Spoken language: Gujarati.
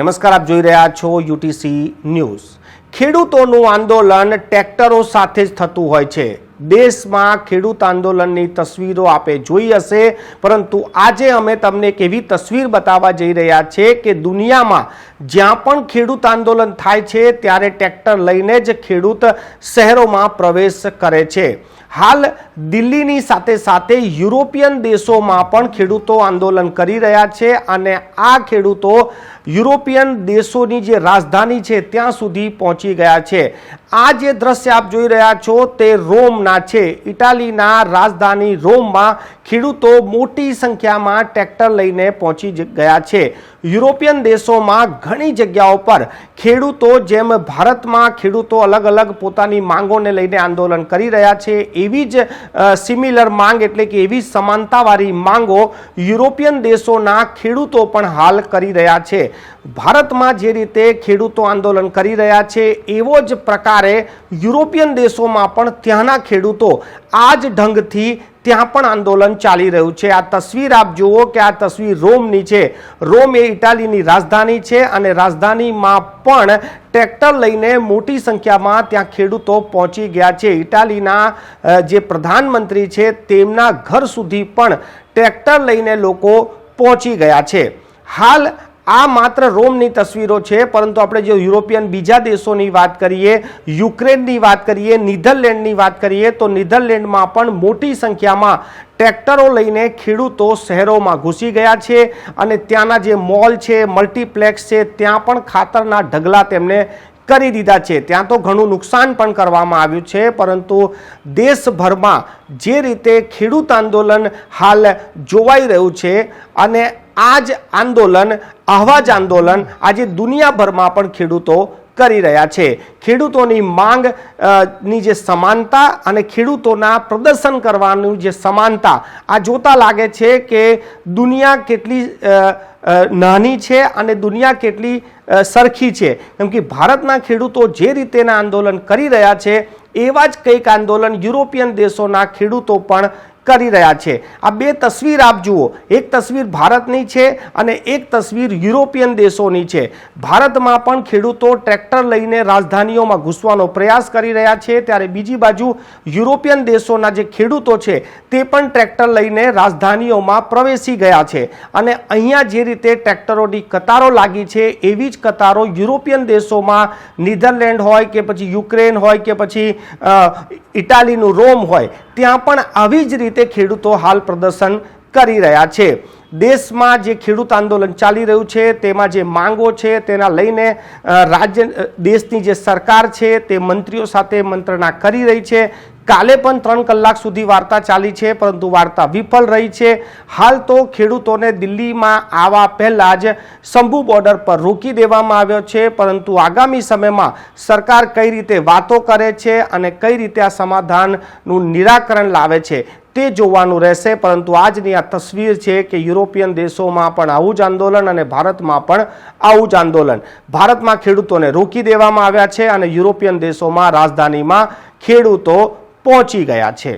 નમસ્કાર, આપ જોઈ રહ્યા છો યુટીસી ન્યૂઝ। ખેડૂતોનું આંદોલન ટ્રેક્ટરો સાથે જ થતું હોય છે। દેશમાં ખેડૂત આંદોલનની તસવીરો આપે જોઈ હશે, પરંતુ આજે અમે તમને એક એવી તસવીર બતાવવા જઈ રહ્યા છે કે દુનિયામાં જ્યાં પણ ખેડૂત આંદોલન થાય છે ત્યારે ટ્રેક્ટર લઈને જ ખેડૂત શહેરોમાં પ્રવેશ કરે છે। હાલ દિલ્હીની સાથે સાથે યુરોપિયન દેશોમાં પણ ખેડૂતો આંદોલન કરી રહ્યા છે અને આ ખેડૂતો યુરોપિયન દેશોની જે રાજધાની છે ત્યાં સુધી પહોંચી ગયા છે। આ જે દ્રશ્ય આપ જોઈ રહ્યા છો તે રોમના છે। ઇટાલીના રાજધાની રોમમાં ખેડૂતો મોટી સંખ્યામાં ટ્રેક્ટર લઈને પહોંચી ગયા છે। યુરોપિયન દેશોમાં ઘણી જગ્યાઓ પર ખેડૂતો જેમ ભારતમાં ખેડૂતો અલગ અલગ પોતાની માંગોને લઈને આંદોલન કરી રહ્યા છે, એવી જ સિમિલર માંગ એટલે કે એવી સમાનતાવાળી માંગો યુરોપિયન દેશોના ખેડૂતો પણ હાલ કરી રહ્યા છે। ભારતમાં જે રીતે ખેડૂતો આંદોલન કરી રહ્યા છે એવો જ પ્રકારે યુરોપિયન દેશોમાં પણ ત્યાંના ખેડૂતો આ જ ઢંગથી ત્યાં પણ આંદોલન ચાલી રહ્યું છે। આ તસવીર આપ જુઓ કે આ તસવીર રોમની છે। રોમ એ ઇટાલીની રાજધાની છે અને રાજધાનીમાં પણ ટ્રેક્ટર લઈને મોટી સંખ્યામાં ત્યાં ખેડૂતો પહોંચી ગયા છે। ઇટાલીના જે પ્રધાનમંત્રી છે તેમના ઘર સુધી પણ ટ્રેક્ટર લઈને લોકો પહોંચી ગયા છે। હાલ આ માત્ર રોમની તસવીરો છે, પરંતુ આપણે જો યુરોપિયન બીજા દેશોની વાત કરીએ, યુક્રેનની વાત કરીએ, નીધરલેન્ડની વાત કરીએ તો નીધરલેન્ડમાં પણ મોટી સંખ્યામાં ટ્રેક્ટરો લઈને ખેડૂતો શહેરોમાં ઘૂસી ગયા છે અને ત્યાંના જે મોલ છે, મલ્ટીપ્લેક્સ છે, ત્યાં પણ ખાતરના ઢગલા તેમને કરી દીધા છે। ત્યાં તો ઘણું નુકસાન પણ કરવામાં આવ્યું છે, પરંતુ દેશભરમાં જે રીતે ખેડૂત આંદોલન હાલ જોવાઈ રહ્યું છે અને આ જ આંદોલન, આવા જ આંદોલન આજે દુનિયાભરમાં પણ ખેડૂતો કરી રહ્યા છે। ખેડૂતોની માંગ ની જે સમાનતા અને ખેડૂતોના પ્રદર્શન કરવાની જે સમાનતા આ જોતા લાગે છે કે દુનિયા કેટલી નાની છે અને દુનિયા કેટલી સરખી છે, કેમ કે ભારતના ખેડૂતો જે રીતેના આંદોલન કરી રહ્યા છે એવા જ કંઈક આંદોલન યુરોપિયન દેશોના ખેડૂતો પણ કરી રહ્યા છે। આ બે તસવીર આપ જુઓ, એક તસવીર ભારતની છે અને એક તસવીર યુરોપિયન દેશોની છે। ભારતમાં પણ ખેડૂતો ટ્રેક્ટર લઈને રાજધાનીઓમાં ઘૂસવાનો પ્રયાસ કરી રહ્યા છે, ત્યારે બીજી બાજુ યુરોપિયન દેશોના જે ખેડૂતો છે તે પણ ટ્રેક્ટર લઈને રાજધાનીઓમાં પ્રવેશી ગયા છે અને અહીંયા જે રીતે ટ્રેક્ટરોની કતારો લાગી છે એવી જ કતારો યુરોપિયન દેશોમાં, નીધરલેન્ડ હોય કે પછી યુક્રેન હોય કે પછી ઇટાલીનું રોમ હોય, ત્યાં પણ આવી જ રીતે ખેડૂતો હાલ પ્રદર્શન કરી રહ્યા છે। દેશમાં જે ખેડૂત આંદોલન ચાલી રહ્યું છે તેમાં જે માંગો છે તેના લઈને દેશની જે સરકાર છે તે મંત્રીઓ સાથે મંત્રણા કરી રહી છે। કાલે પણ 3 કલાક સુધી વાર્તા ચાલી છે, પરંતુ વાર્તા વિફળ રહી છે। હાલ તો ખેડૂતોને દિલ્હીમાં આવવા પહેલાં જ શંભુ બોર્ડર પર રોકી દેવામાં આવ્યો છે, પરંતુ આગામી સમયમાં સરકાર કઈ રીતે વાતો કરે છે અને કઈ રીતે આ સમાધાનનું નિરાકરણ લાવે છે તે જોવાનું રહેશે। પરંતુ આજની આ તસવીર છે કે યુરોપિયન દેશોમાં પણ આવું જ આંદોલન અને ભારતમાં પણ આવું જ આંદોલન। ભારતમાં ખેડૂતોને રોકી દેવામાં આવ્યા છે અને યુરોપિયન દેશોમાં રાજધાનીમાં ખેડૂતો પહોંચી ગયા છે।